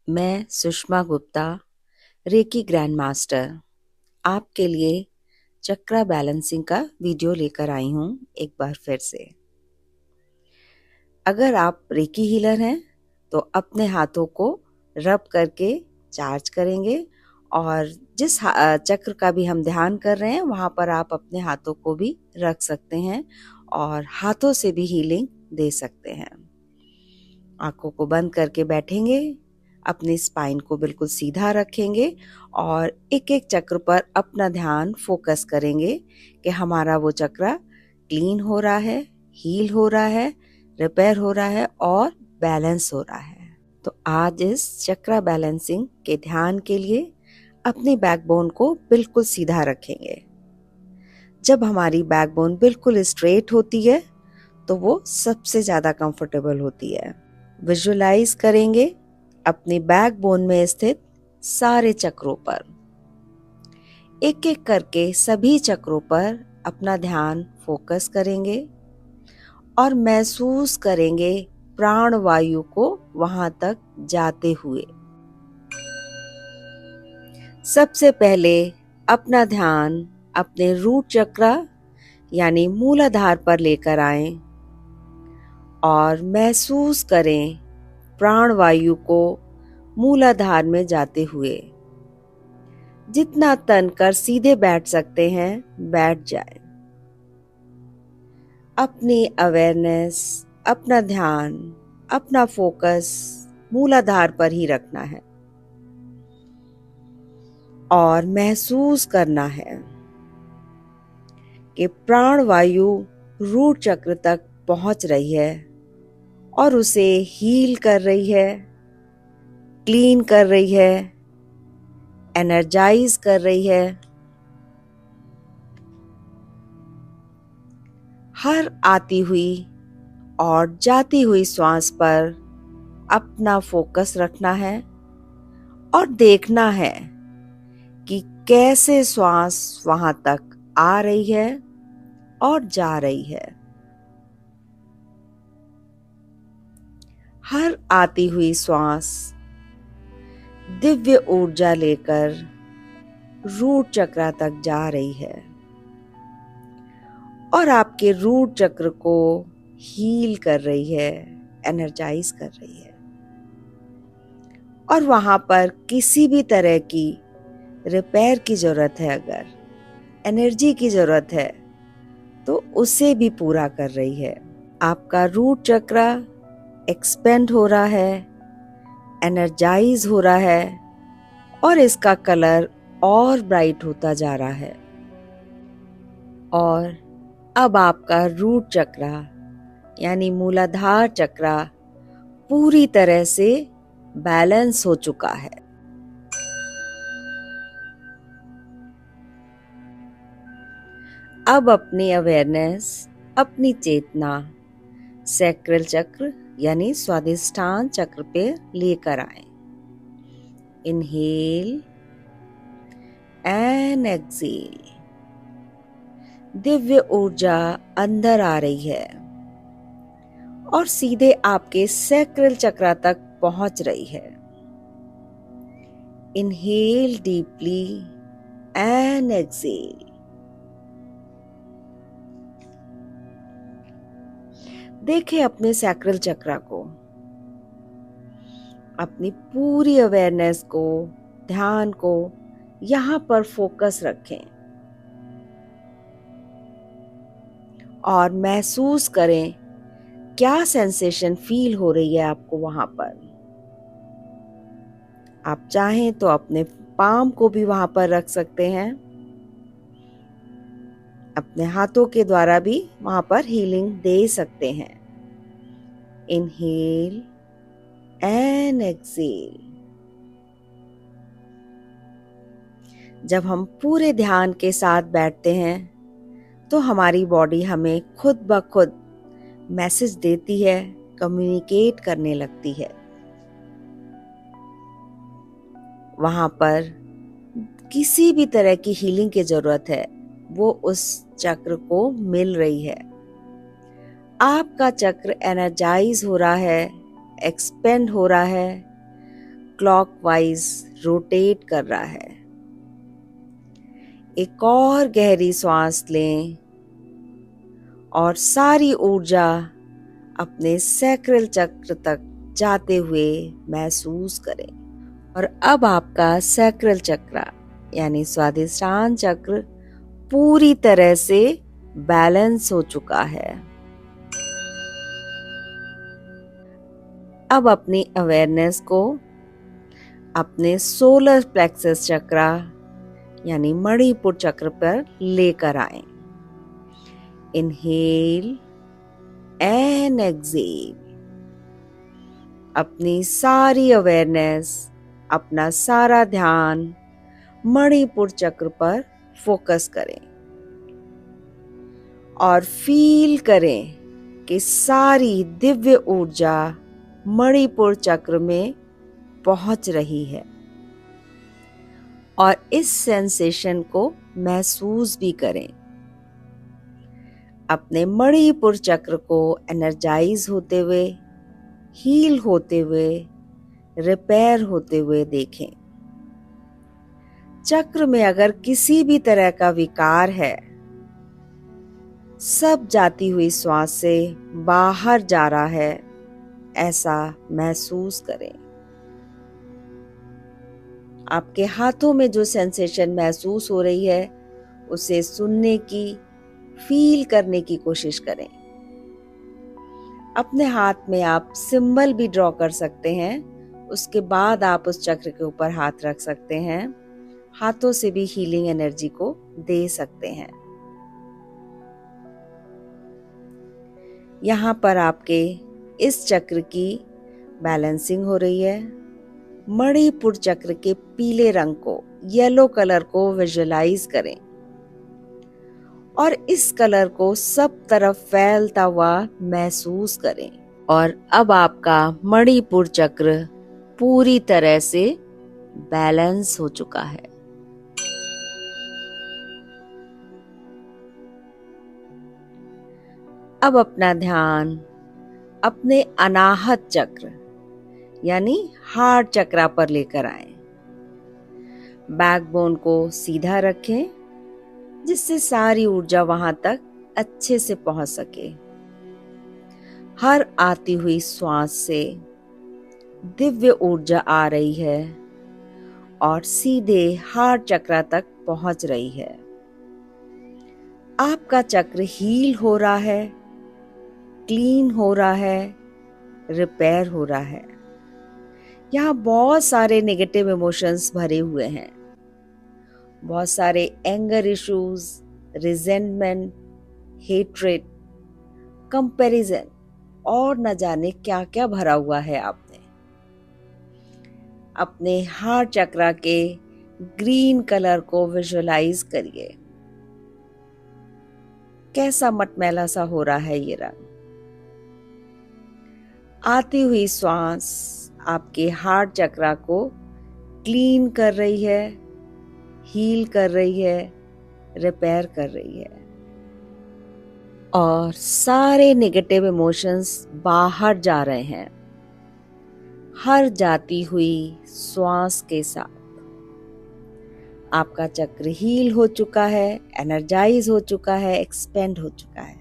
मैं Sushma Gupta, reiki grand master, आपके लिए चक्रा बैलेंसिंग का वीडियो लेकर आई हूँ एक बार फिर से। अगर आप रेकी हीलर हैं तो अपने हाथों को रब करके चार्ज करेंगे और जिस चक्र का भी हम ध्यान कर रहे हैं वहाँ पर आप अपने हाथों को भी रख सकते हैं और हाथों से भी हीलिंग दे सकते हैं। आंखों को बंद करके बैठेंगे, अपनी स्पाइन को बिल्कुल सीधा रखेंगे और एक एक चक्र पर अपना ध्यान फोकस करेंगे कि हमारा वो चक्र क्लीन हो रहा है, हील हो रहा है, रिपेयर हो रहा है और बैलेंस हो रहा है। तो आज इस चक्र बैलेंसिंग के ध्यान के लिए अपनी बैकबोन को बिल्कुल सीधा रखेंगे। जब हमारी बैकबोन बिल्कुल स्ट्रेट होती है तो वो सबसे ज़्यादा कंफर्टेबल होती है। विजुअलाइज करेंगे अपनी बैकबोन में स्थित सारे चक्रों पर। एक एक करके सभी चक्रों पर अपना ध्यान फोकस करेंगे और महसूस करेंगे प्राण वायु को वहां तक जाते हुए। सबसे पहले अपना ध्यान अपने रूट चक्र यानी मूलाधार पर लेकर आएं और महसूस करें प्राण वायु को मूलाधार में जाते हुए। जितना तन कर सीधे बैठ सकते हैं बैठ जाएं। अपनी अवेयरनेस, अपना ध्यान, अपना फोकस मूलाधार पर ही रखना है और महसूस करना है कि प्राण वायु रूट चक्र तक पहुंच रही है और उसे हील कर रही है, क्लीन कर रही है, एनर्जाइज कर रही है। हर आती हुई और जाती हुई श्वास पर अपना फोकस रखना है और देखना है कि कैसे श्वास वहां तक आ रही है और जा रही है। हर आती हुई श्वास दिव्य ऊर्जा लेकर रूट चक्र तक जा रही है और आपके रूट चक्र को हील कर रही है, एनर्जाइज कर रही है। और वहां पर किसी भी तरह की रिपेयर की जरूरत है, अगर एनर्जी की जरूरत है तो उसे भी पूरा कर रही है। आपका रूट चक्र एक्सपेंड हो रहा है, एनर्जाइज हो रहा है और इसका कलर और ब्राइट होता जा रहा है। और अब आपका रूट चक्र यानी मूलाधार चक्र पूरी तरह से बैलेंस हो चुका है। अब अपनी अवेयरनेस, अपनी चेतना सैक्रल चक्र यानी स्वादिष्ठान चक्र पे लेकर आए। Inhale and exhale. दिव्य ऊर्जा अंदर आ रही है और सीधे आपके सैक्रल चक्र तक पहुंच रही है। Inhale deeply and exhale. देखें अपने सैक्रल चक्र को, अपनी पूरी अवेयरनेस को, ध्यान को यहां पर फोकस रखें और महसूस करें क्या सेंसेशन फील हो रही है आपको वहां पर। आप चाहें तो अपने पाम को भी वहां पर रख सकते हैं, अपने हाथों के द्वारा भी वहां पर हीलिंग दे सकते हैं। Inhale and exhale. जब हम पूरे ध्यान के साथ बैठते हैं तो हमारी बॉडी हमें खुद ब खुद मैसेज देती है, कम्युनिकेट करने लगती है। वहां पर किसी भी तरह की हीलिंग की जरूरत है वो उस चक्र को मिल रही है। आपका चक्र एनर्जाइज हो रहा है, एक्सपेंड हो रहा है, क्लॉकवाइज रोटेट कर रहा है। एक और गहरी सांस लें और सारी ऊर्जा अपने सैक्रल चक्र तक जाते हुए महसूस करें। और अब आपका सैक्रल चक्र यानी स्वादिष्टान चक्र पूरी तरह से बैलेंस हो चुका है। अब अपनी अवेयरनेस को अपने सोलर प्लेक्सस चक्र यानी मणिपुर चक्र पर लेकर आएं। Inhale and exhale. अपनी सारी अवेयरनेस, अपना सारा ध्यान मणिपुर चक्र पर फोकस करें और फील करें कि सारी दिव्य ऊर्जा मणिपुर चक्र में पहुंच रही है और इस सेंसेशन को महसूस भी करें। अपने मणिपुर चक्र को एनर्जाइज होते हुए, हील होते हुए, रिपेयर होते हुए देखें। चक्र में अगर किसी भी तरह का विकार है, सब जाती हुई श्वास से बाहर जा रहा है, ऐसा महसूस करें। आपके हाथों में जो सेंसेशन महसूस हो रही है, उसे सुनने की, फील करने की कोशिश करें। अपने हाथ में आप सिंबल भी ड्रॉ कर सकते हैं। उसके बाद आप उस चक्र के ऊपर हाथ रख सकते हैं। हाथों से भी हीलिंग एनर्जी को दे सकते हैं। यहाँ पर आपके इस चक्र की बैलेंसिंग हो रही है। मणिपुर चक्र के पीले रंग को, येलो कलर को विजुअलाइज करें और इस कलर को सब तरफ फैलता हुआ महसूस करें। और अब आपका मणिपुर चक्र पूरी तरह से बैलेंस हो चुका है। अब अपना ध्यान अपने अनाहत चक्र यानी हार्ट चक्र पर लेकर आएं। बैकबोन को सीधा रखें जिससे सारी ऊर्जा वहां तक अच्छे से पहुंच सके। हर आती हुई श्वास से दिव्य ऊर्जा आ रही है और सीधे हार्ट चक्र तक पहुंच रही है। आपका चक्र हील हो रहा है, क्लीन हो रहा है, रिपेयर हो रहा है। यहाँ बहुत सारे नेगेटिव इमोशंस भरे हुए हैं, बहुत सारे anger issues, resentment, hatred, comparison और न जाने क्या क्या भरा हुआ है आपने। अपने हार्ट चक्र के ग्रीन कलर को विजुअलाइज करिए। कैसा मटमैला सा हो रहा है ये रंग। आती हुई श्वास आपके हार्ट चक्र को क्लीन कर रही है, हील कर रही है, रिपेयर कर रही है और सारे नेगेटिव इमोशंस बाहर जा रहे हैं हर जाती हुई श्वास के साथ। आपका चक्र हील हो चुका है, एनर्जाइज हो चुका है, एक्सपेंड हो चुका है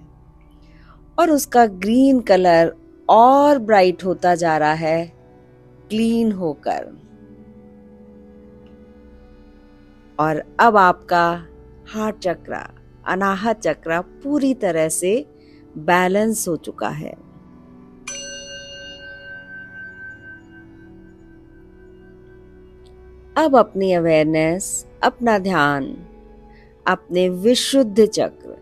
और उसका ग्रीन कलर और ब्राइट होता जा रहा है, क्लीन होकर। और अब आपका हार्ट चक्र, अनाहत चक्र पूरी तरह से बैलेंस हो चुका है। अब अपनी अवेयरनेस, अपना ध्यान अपने विशुद्ध चक्र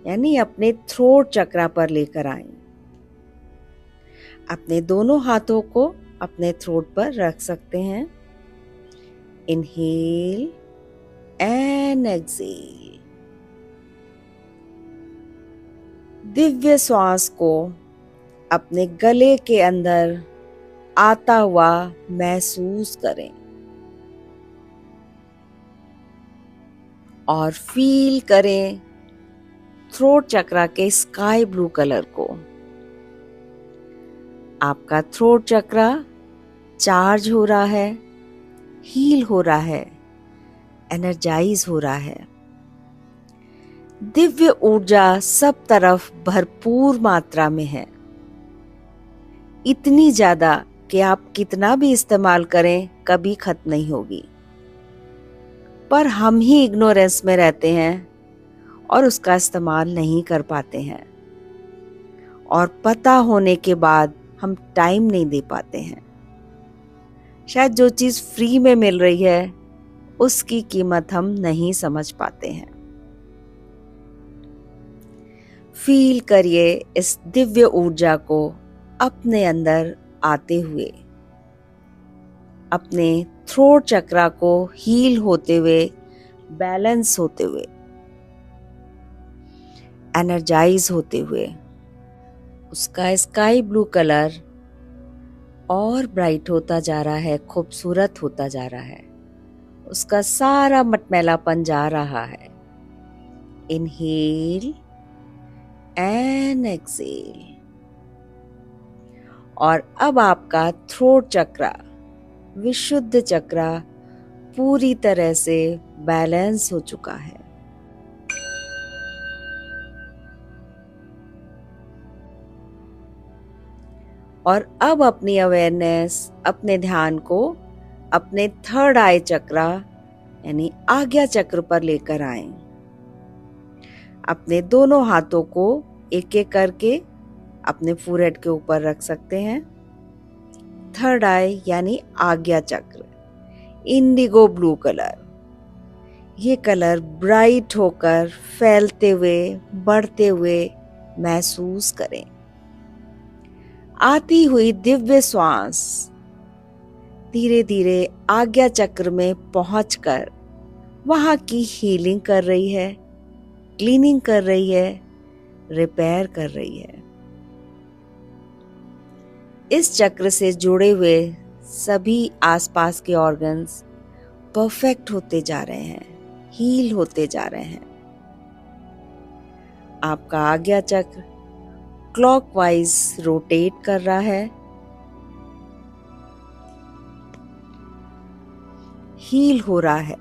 यानी अपने थ्रोट चक्र पर लेकर आएं। अपने दोनों हाथों को अपने थ्रोट पर रख सकते हैं। Inhale and exhale. दिव्य श्वास को अपने गले के अंदर आता हुआ महसूस करें और फील करें थ्रोट चक्र के स्काई ब्लू कलर को। आपका थ्रोट चक्र चार्ज हो रहा है, हील हो रहा है, एनर्जाइज हो रहा है। दिव्य ऊर्जा सब तरफ भरपूर मात्रा में है, इतनी ज्यादा कि आप कितना भी इस्तेमाल करें कभी खत्म नहीं होगी। पर हम ही इग्नोरेंस में रहते हैं और उसका इस्तेमाल नहीं कर पाते हैं, और पता होने के बाद हम टाइम नहीं दे पाते हैं। शायद जो चीज फ्री में मिल रही है उसकी कीमत हम नहीं समझ पाते हैं। फील करिए इस दिव्य ऊर्जा को अपने अंदर आते हुए, अपने थ्रोट चक्रा को हील होते हुए, बैलेंस होते हुए, एनर्जाइज होते हुए। उसका स्काई ब्लू कलर और ब्राइट होता जा रहा है, खूबसूरत होता जा रहा है, उसका सारा मटमैलापन जा रहा है। Inhale and exhale. और अब आपका थ्रोट चक्रा, विशुद्ध चक्रा पूरी तरह से बैलेंस हो चुका है। और अब अपनी अवेयरनेस, अपने ध्यान को अपने थर्ड आई चक्रा यानी आज्ञा चक्र पर लेकर आएं। अपने दोनों हाथों को एक एक करके अपने फोरहेड के ऊपर रख सकते हैं। थर्ड आई यानी आज्ञा चक्र, इंडिगो ब्लू कलर, ये कलर ब्राइट होकर फैलते हुए, बढ़ते हुए महसूस करें। आती हुई दिव्य श्वास धीरे धीरे आज्ञा चक्र में पहुंचकर वहां की हीलिंग कर रही है, क्लीनिंग कर रही है, रिपेयर कर रही है। इस चक्र से जुड़े हुए सभी आसपास के ऑर्गन्स परफेक्ट होते जा रहे हैं, हील होते जा रहे हैं। आपका आज्ञा चक्र क्लॉकवाइज रोटेट कर रहा है, हील हो रहा है,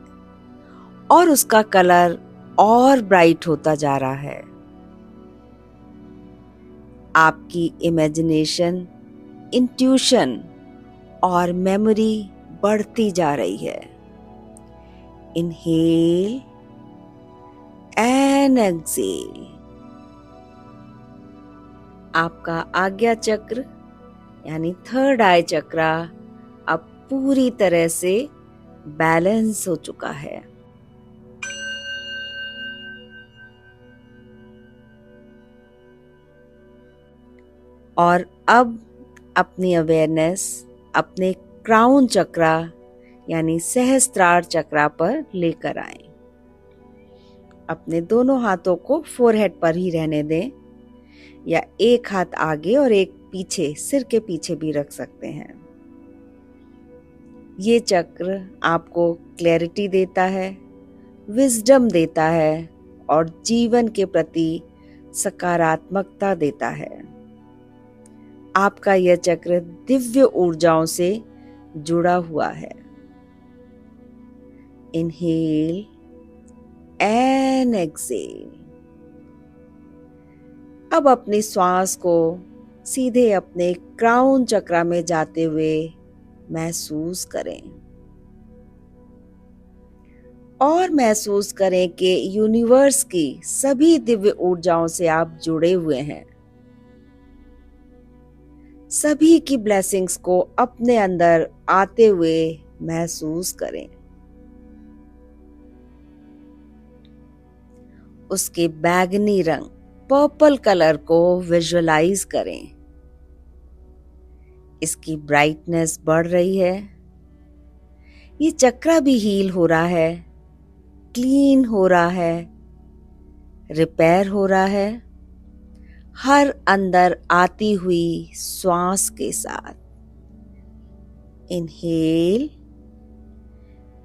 और उसका कलर और ब्राइट होता जा रहा है। आपकी इमेजिनेशन, इंट्यूशन और मेमोरी बढ़ती जा रही है। Inhale and exhale. आपका आज्ञा चक्र यानी थर्ड आई चक्रा अब पूरी तरह से बैलेंस हो चुका है। और अब अपनी अवेयरनेस अपने क्राउन चक्रा यानी सहस्त्रार चक्रा पर लेकर आएं। अपने दोनों हाथों को फोरहेड पर ही रहने दें, या एक हाथ आगे और एक पीछे, सिर के पीछे भी रख सकते हैं। ये चक्र आपको क्लैरिटी देता है, विजडम देता है और जीवन के प्रति सकारात्मकता देता है। आपका यह चक्र दिव्य ऊर्जाओं से जुड़ा हुआ है। Inhale and exhale. अब अपनी श्वास को सीधे अपने क्राउन चक्रा में जाते हुए महसूस करें, और महसूस करें कि यूनिवर्स की सभी दिव्य ऊर्जाओं से आप जुड़े हुए हैं। सभी की ब्लेसिंग्स को अपने अंदर आते हुए महसूस करें। उसके बैगनी रंग, पर्पल कलर को विजुअलाइज करें। इसकी ब्राइटनेस बढ़ रही है। ये चक्रा भी हील हो रहा है, क्लीन हो रहा है, रिपेयर हो रहा है, हर अंदर आती हुई श्वास के साथ। Inhale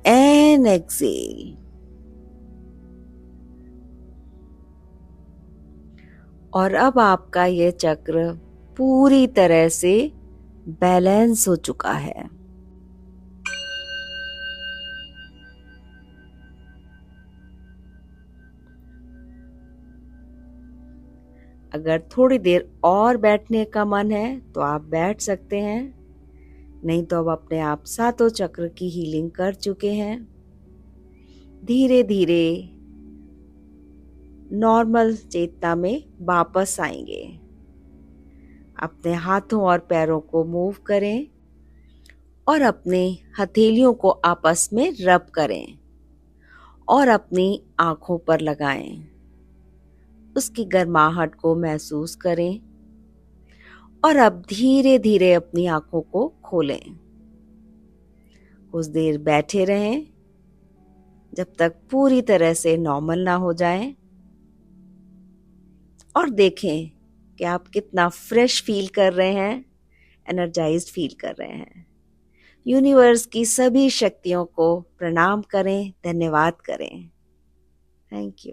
and exhale. और अब आपका ये चक्र पूरी तरह से बैलेंस हो चुका है। अगर थोड़ी देर और बैठने का मन है तो आप बैठ सकते हैं, नहीं तो अब अपने आप सातों चक्र की हीलिंग कर चुके हैं। धीरे धीरे नॉर्मल चेतना में वापस आएंगे। अपने हाथों और पैरों को मूव करें और अपने हथेलियों को आपस में रब करें और अपनी आंखों पर लगाएं। उसकी गर्माहट को महसूस करें और अब धीरे धीरे अपनी आंखों को खोलें। कुछ देर बैठे रहें जब तक पूरी तरह से नॉर्मल ना हो जाएं और देखें कि आप कितना फ्रेश फील कर रहे हैं, एनर्जाइज्ड फील कर रहे हैं। यूनिवर्स की सभी शक्तियों को प्रणाम करें, धन्यवाद करें। Thank you.